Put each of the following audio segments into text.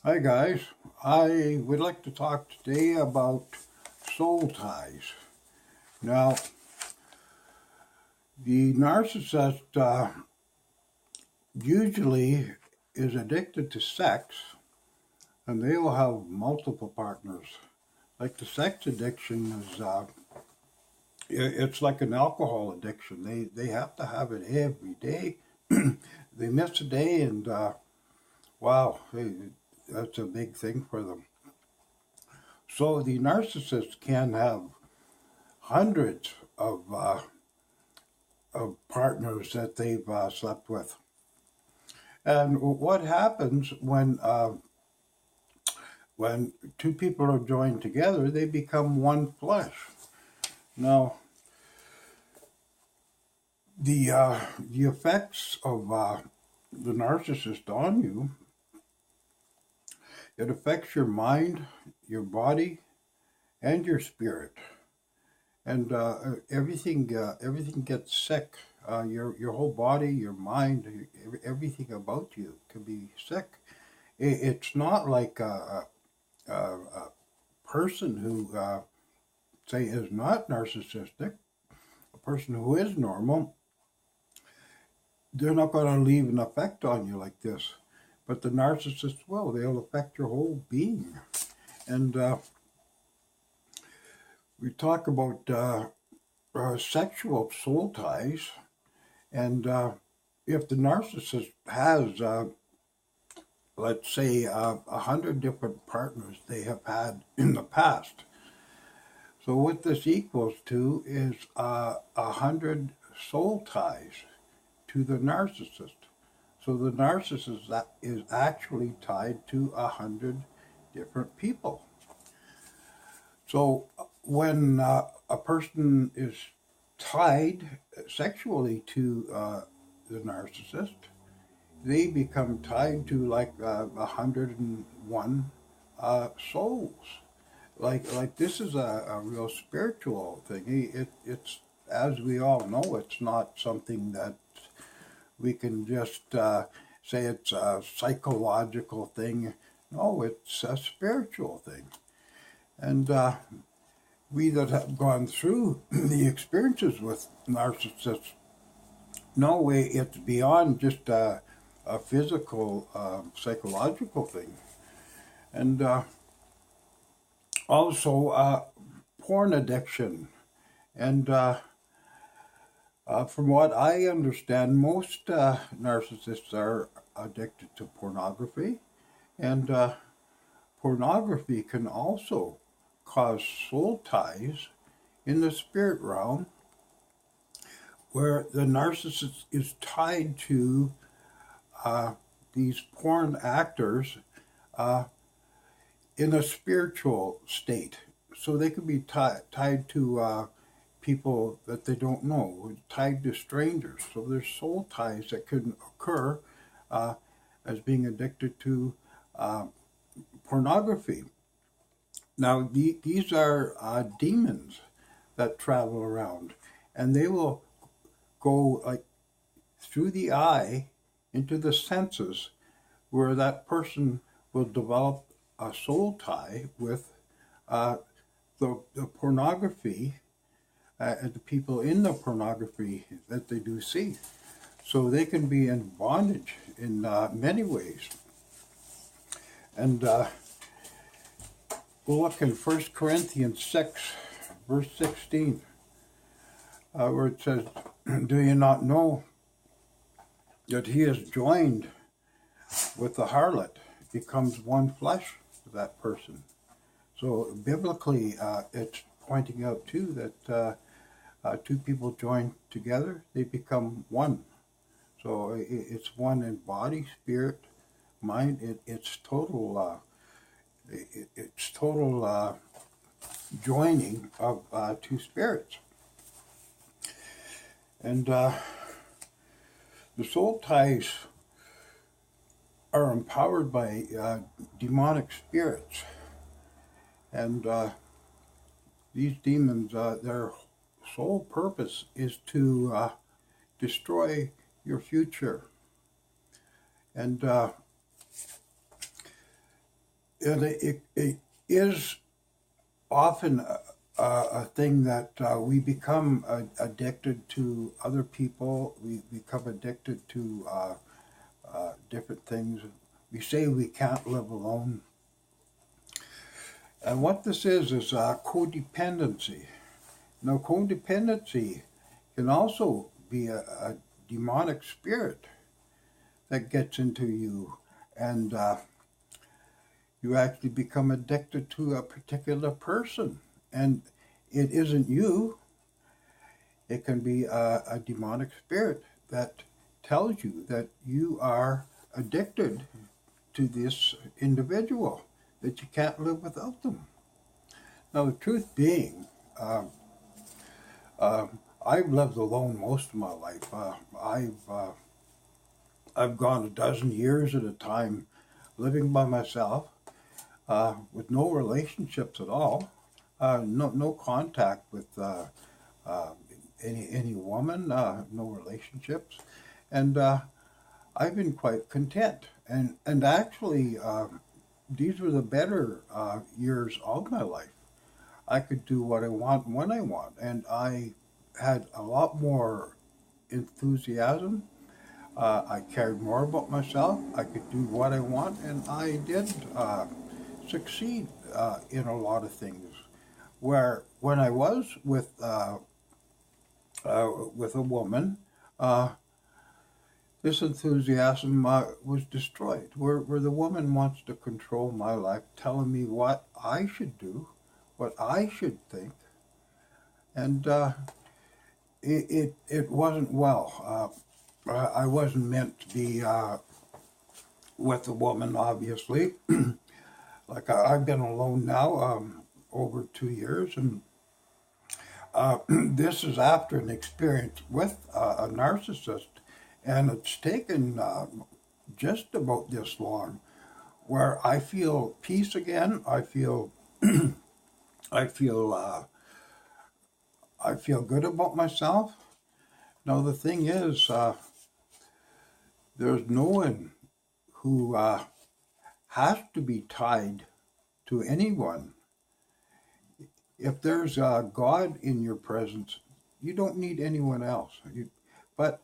Hi guys, I would like to talk today about soul ties. Now, the narcissist usually is addicted to sex and they will have multiple partners. Like the sex addiction is, it's like an alcohol addiction. They have to have it every day. They miss a day and wow, that's a big thing for them. So the narcissist can have hundreds of partners that they've slept with. And what happens when two people are joined together? They become one flesh. Now, the effects of the narcissist on you, it affects your mind, your body, and your spirit, and everything gets sick. Your whole body, your mind, everything about you can be sick. It's not like a person who, say, is not narcissistic, a person who is normal, they're not going to leave an effect on you like this. But the narcissist will. They'll affect your whole being. And we talk about sexual soul ties. And if the narcissist has, let's say, 100 different partners they have had in the past, so what this equals to is 100 soul ties to the narcissist. So the narcissist is actually tied to 100 different people. So when a person is tied sexually to the narcissist, they become tied to like 101 souls. Like this is a real spiritual thing. It's, as we all know, it's not something that we can just say it's a psychological thing. No, it's a spiritual thing. And we that have gone through the experiences with narcissists know it's beyond just a physical, psychological thing. And also porn addiction. And from what I understand, most narcissists are addicted to pornography, and pornography can also cause soul ties in the spirit realm, where the narcissist is tied to uh, these porn actors uh, in a spiritual state. So they could be tied to people that they don't know, tied to strangers. So there's soul ties that can occur uh, as being addicted to uh, pornography. Now, these are demons that travel around, and they will go like through the eye into the senses, where that person will develop a soul tie with uh, the pornography and the people in the pornography that they do see. So they can be in bondage in many ways. And we'll look in 1 Corinthians 6, verse 16, where it says, "Do you not know that he is joined with the harlot, becomes one flesh with that person?" So biblically, it's pointing out too that two people joined together, they become one. So it's one in body, spirit, mind. It's total. It's total joining of two spirits, and the soul ties are empowered by demonic spirits, and these demons, their sole purpose is to destroy your future. And it is often a thing that we become addicted to other people. We become addicted to different things. We say we can't live alone. And what this is codependency. Now, codependency can also be a demonic spirit that gets into you, and you actually become addicted to a particular person. And it isn't you, it can be a demonic spirit that tells you that you are addicted to this individual, that you can't live without them. Now, the truth being, I've lived alone most of my life. I've gone a dozen years at a time living by myself, with no relationships at all, no contact with any woman, no relationships, and I've been quite content. And actually, these were the better years of my life. I could do what I want when I want, and I had a lot more enthusiasm. I cared more about myself. I could do what I want, and I did succeed in a lot of things. Where when I was with a woman, this enthusiasm was destroyed. Where the woman wants to control my life, telling me what I should do, what I should think, and it wasn't well. I wasn't meant to be with a woman, obviously. Like I've been alone now over 2 years, and this is after an experience with a narcissist, and it's taken just about this long, where I feel peace again. I feel I feel good about myself. Now the thing is, there's no one who has to be tied to anyone. If there's God in your presence, you don't need anyone else. But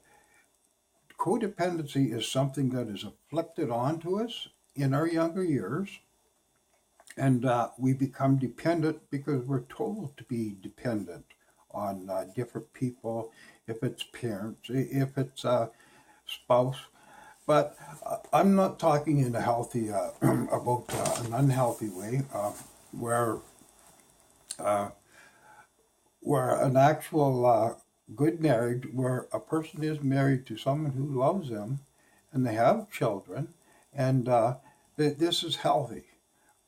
codependency is something that is afflicted onto us in our younger years, and we become dependent because we're told to be dependent on different people, if it's parents, if it's a spouse. But I'm not talking in a healthy, about an unhealthy way, where an actual good marriage, where a person is married to someone who loves them, and they have children, and this is healthy.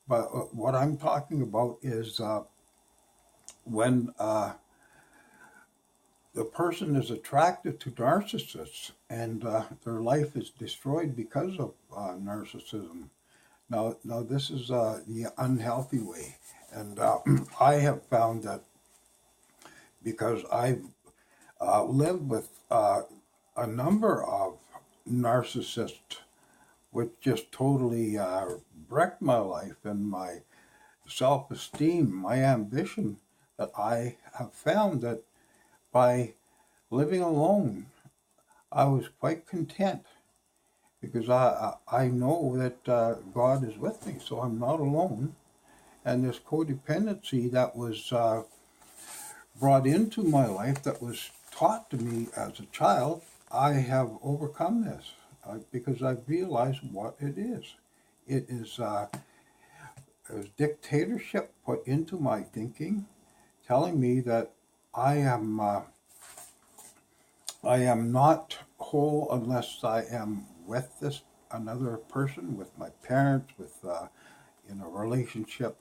But what I'm talking about is when the person is attracted to narcissists, and their life is destroyed because of narcissism. Now, this is the unhealthy way, and I have found that because I've lived with a number of narcissists, which just totally wrecked my life and my self-esteem, my ambition, that I have found that by living alone, I was quite content, because I know that God is with me, so I'm not alone. And this codependency that was brought into my life, that was taught to me as a child, I have overcome this because I've realized what it is. It is dictatorship put into my thinking, telling me that I am not whole unless I am with this another person, with my parents, with in a relationship.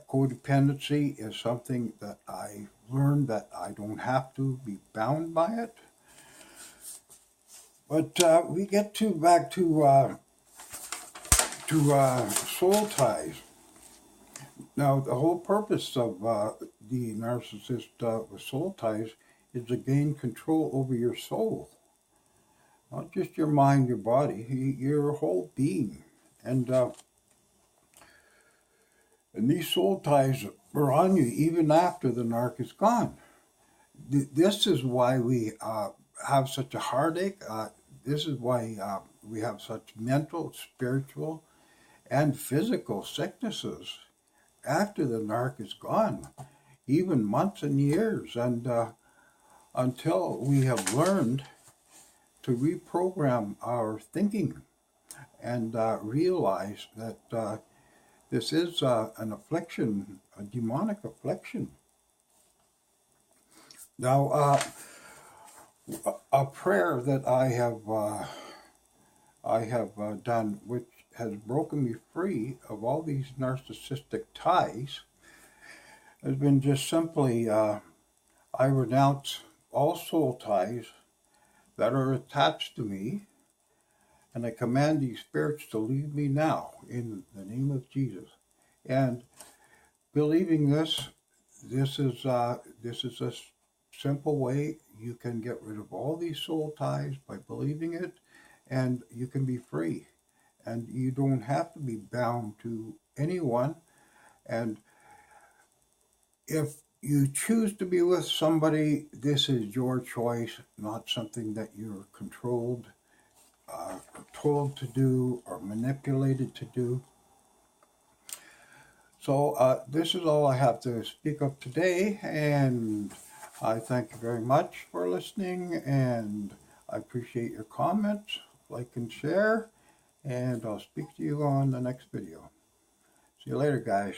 Codependency is something that I learned that I don't have to be bound by it. But we get back to soul ties. Now, the whole purpose of the narcissist with soul ties is to gain control over your soul, not just your mind, your body, your whole being. And And these soul ties are on you even after the narc is gone. This is why we have such a heartache. This is why we have such mental, spiritual, and physical sicknesses after the narc is gone, even months and years. And until we have learned to reprogram our thinking and realize that this is an affliction, a demonic affliction. Now, a prayer that I have done, which has broken me free of all these narcissistic ties, has been just simply I renounce all soul ties that are attached to me, and I command these spirits to leave me now in the name of Jesus. And believing this is a simple way you can get rid of all these soul ties by believing it, and you can be free. And you don't have to be bound to anyone. And if you choose to be with somebody, this is your choice, not something that you're controlled, told to do, or manipulated to do. So this is all I have to speak of today, and I thank you very much for listening, and I appreciate your comments. Like and share, and I'll speak to you on the next video. See you later, guys.